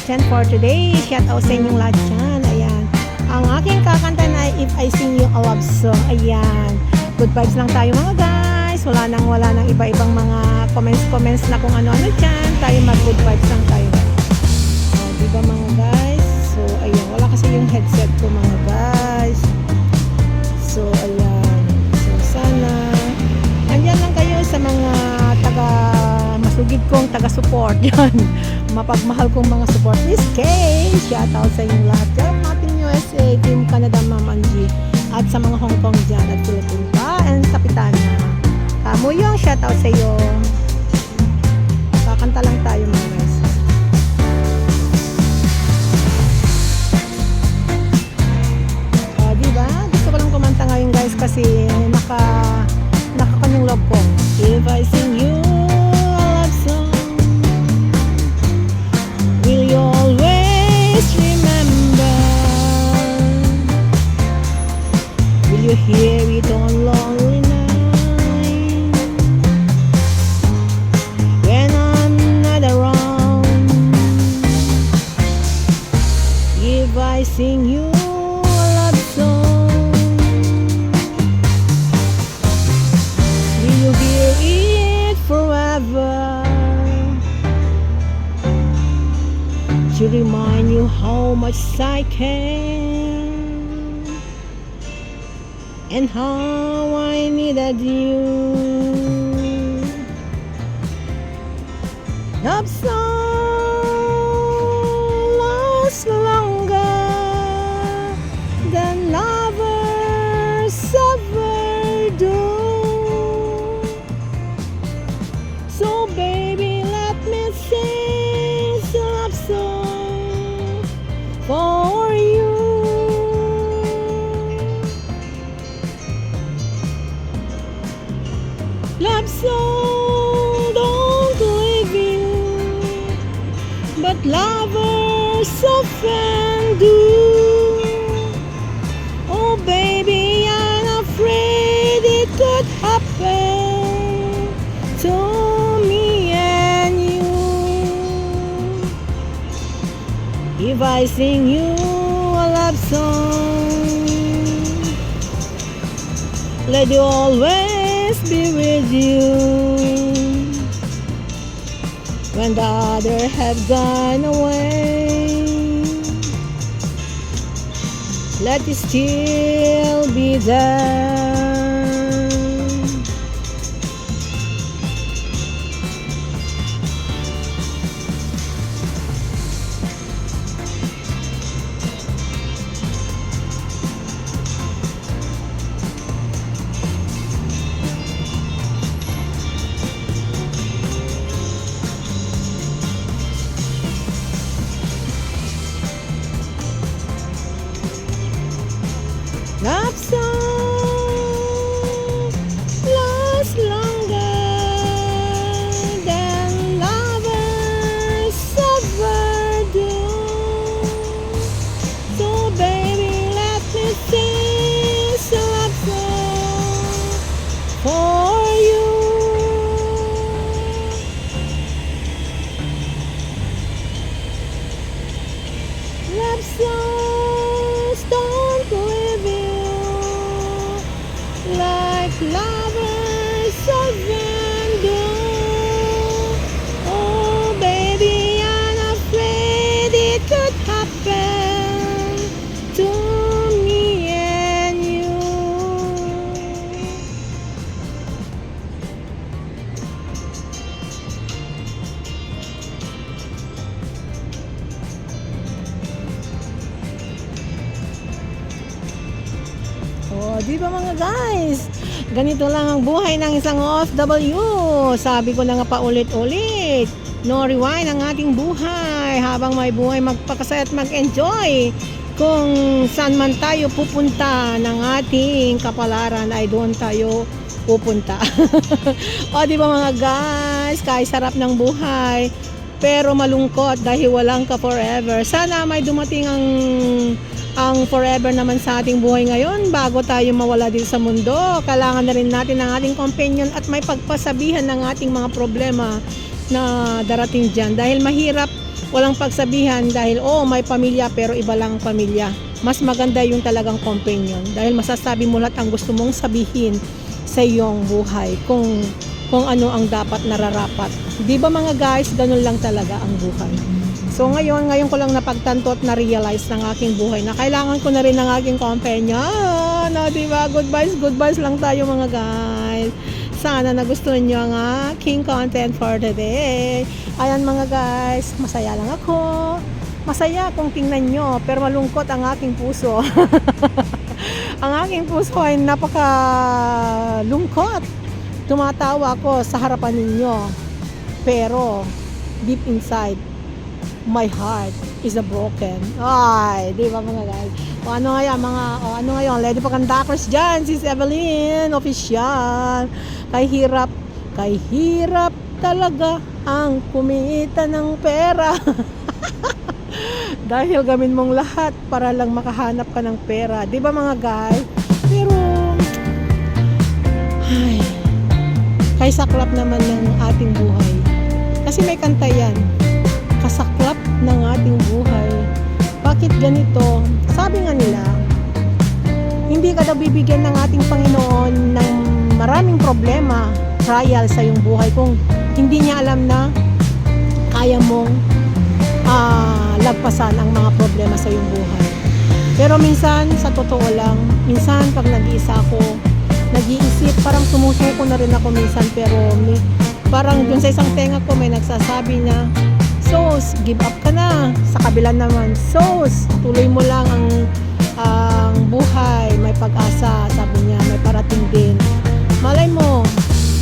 content for today. Shout out sa inyong lahat dyan. Ayan. Ang aking kakanta na If I Sing You a Love Song. Ayan. Good vibes lang tayo mga guys. Wala nang iba-ibang mga comments na kung ano-ano dyan. Tayo mag-good vibes lang tayo. Diba mga guys? So, ayan. Wala kasi yung headset ko mga guys. So, ayan. So, sana andyan lang kayo sa mga masugid kong taga-support yan. Mapagmahal kong mga support. Miss Kay, shout out sa inyong lahat dyan. Ating USA, Team Canada, Ma'am Angie. At sa mga Hong Kong dyan at Philippines pa. And Kapitana. Kamuyong, shout out sa iyo. Kakanta lang tayo mga guys. Diba? Gusto ko lang kumanta ngayon guys kasi nakakanyang love ko. If I sing you a love song, will you always remember? Will you hear it on lonely night when I'm not around? If I sing you a love song, will you hear it forever? To remind you how much I care and how I needed you. Love song lasts longer than lovers ever do. So baby, let me sing a love song for you. Love song, don't leave you, but lovers often do. Oh baby, I'm afraid it could happen to me and you. If I sing you a love song, let you always be with you. When the other have gone away, let it still be there. Love song lasts longer than lovers ever do. So baby, let me sing a love song for you. Love songs don't leave you like lovers often do. Oh baby, I'm afraid it could happen to me and you. Oh, di ba mga guys? Ganito lang ang buhay ng isang OFW. Sabi ko na nga paulit-ulit. No rewind ang ating buhay. Habang may buhay, magpakasaya at mag-enjoy. Kung saan man tayo pupunta ng ating kapalaran ay doon tayo pupunta. O di ba mga guys? Kahit sarap ng buhay, pero malungkot dahil walang ka forever. Sana may dumating ang forever naman sa ating buhay ngayon bago tayo mawala dito sa mundo. Kailangan na rin natin ang ating companion at may pagpasabihan ng ating mga problema na darating dyan dahil mahirap walang pagsabihan dahil may pamilya pero iba lang ang pamilya. Mas maganda yung talagang companion dahil masasabi mo lahat ang gusto mong sabihin sa iyong buhay kung ano ang dapat nararapat. Di ba mga guys, ganun lang talaga ang buhay. So ngayon ko lang napagtanto at na-realize ng aking buhay na kailangan ko na rin ng aking companion. No, di ba? Goodbyes lang tayo mga guys. Sana nagustuhan nyo ang aking content for today. Ayan mga guys, masaya lang ako. Masaya kung tingnan nyo, pero malungkot ang aking puso. Ang aking puso ay napakalungkot. Tumatawa ako sa harapan ninyo. Pero deep inside, my heart is a broken. Ay, di ba mga guys? Ano ngayon? Lady Pagandakers dyan, sis Evelyn, official. Kay hirap talaga ang kumita ng pera. Dahil gamin mong lahat para lang makahanap ka ng pera. Di ba mga guys? Pero, saklap naman ng ating buhay. Kasi may kanta yan. Kasaklap ng ating buhay. Bakit ganito? Sabi nga nila, hindi ka daw bibigyan ng ating Panginoon ng maraming problema, trial sa iyong buhay kung hindi niya alam na kaya mong lagpasan ang mga problema sa iyong buhay. Pero minsan, sa totoo lang, minsan pag nag-iisa ako, nag-iisip, parang sumusuko na rin ako minsan, pero parang dun sa isang tenga ko may nagsasabi na, Sos, give up ka na. Sa kabila naman, Sos, tuloy mo lang ang buhay, may pag-asa, sabi niya, may parating din. Malay mo,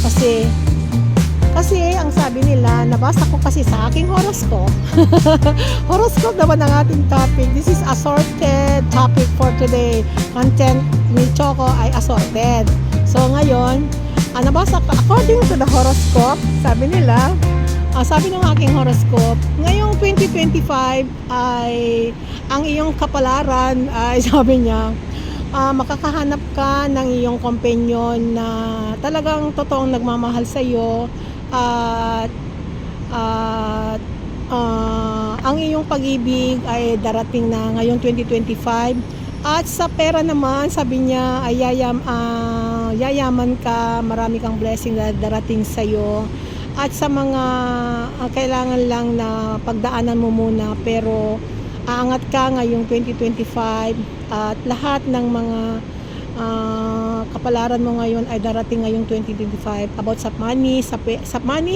kasi ang sabi nila, nabasa ko kasi sa aking horoscope. Horoscope naman ang ating topic. This is assorted topic for today. Content ni Choco ay assorted. So ngayon, nabasa ko, according to the horoscope, sabi nila, sabi ng aking horoscope, ngayong 2025 ay ang iyong kapalaran ay sabi niya, makakahanap ka ng iyong companion na talagang totoong nagmamahal sa iyo at ang iyong pag-ibig ay darating na ngayong 2025 at sa pera naman sabi niya ay yayaman ka, marami kang blessing na darating sa iyo at sa mga kailangan lang na pagdaanan mo muna pero aangat ka ngayong 2025 at lahat ng mga kapalaran mo ngayon ay darating ngayong 2025 about sa money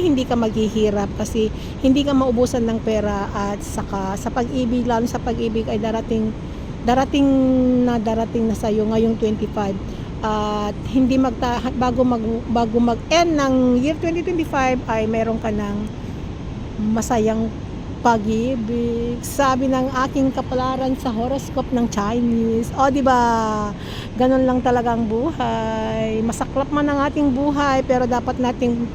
hindi ka maghihirap kasi hindi ka maubusan ng pera at saka sa pag-ibig, lalo sa pag-ibig ay darating na sa iyo ngayong 25 at hindi bago mag-end ng year 2025 ay meron ka ng masayang pag-ibig. Sabi ng aking kapalaran sa horoscope ng Chinese. O, di ba? Ganun lang talaga ang buhay. Masaklap man ang ating buhay, pero dapat nating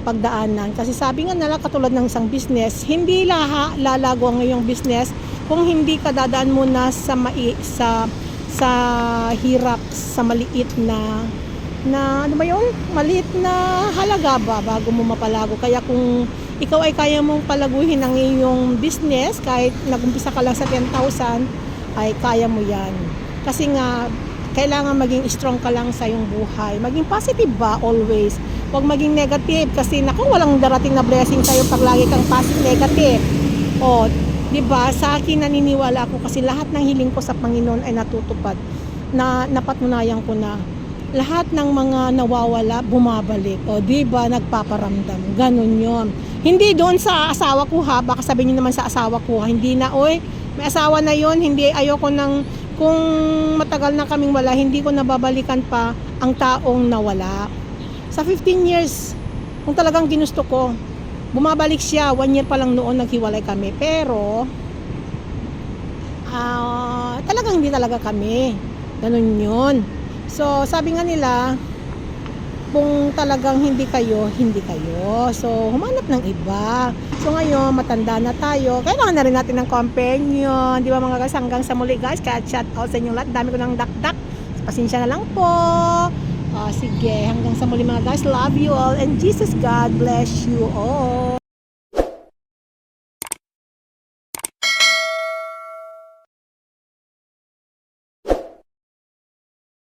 pagdaanan. Kasi sabi nga nila, katulad ng isang business, hindi lalago ang iyong business kung hindi ka dadaan muna sa hirap, sa maliit na ano ba yun? Maliit na halaga ba bago mo mapalago. Kaya kung ikaw ay kaya mong palaguhin ang iyong business kahit nag-umpisa ka lang sa 10,000 ay kaya mo yan. Kasi nga kailangan maging strong ka lang sa iyong buhay. Maging positive ba always? Huwag maging negative kasi naku, walang darating na blessing sa iyo pag lagi kang negative. O, 'di ba? Sa akin naniniwala ako kasi lahat ng hiling ko sa Panginoon ay natutupad. Napatunayan ko na lahat ng mga nawawala bumabalik. O, 'di ba? Nagpaparamdam. Ganun 'yon. Hindi doon sa asawa ko ha, baka sabihin niyo naman sa asawa ko ha, hindi na, may asawa na yon, hindi, ayoko nang, kung matagal na kaming wala, hindi ko nababalikan pa ang taong nawala. Sa 15 years, kung talagang ginusto ko, bumabalik siya, 1 year pa lang noon naghiwalay kami, pero, talagang hindi talaga kami, ganun yun. So, sabi nga nila, kung talagang hindi kayo. So, humanap ng iba. So, ngayon, matanda na tayo. Kailangan na rin natin ng companion. Di ba mga guys? Hanggang sa muli guys. Kaya shout out sa inyong lahat. Dami ko ng dakdak. Pasensya na lang po. Sige, hanggang sa muli mga guys. Love you all. And Jesus God bless you all.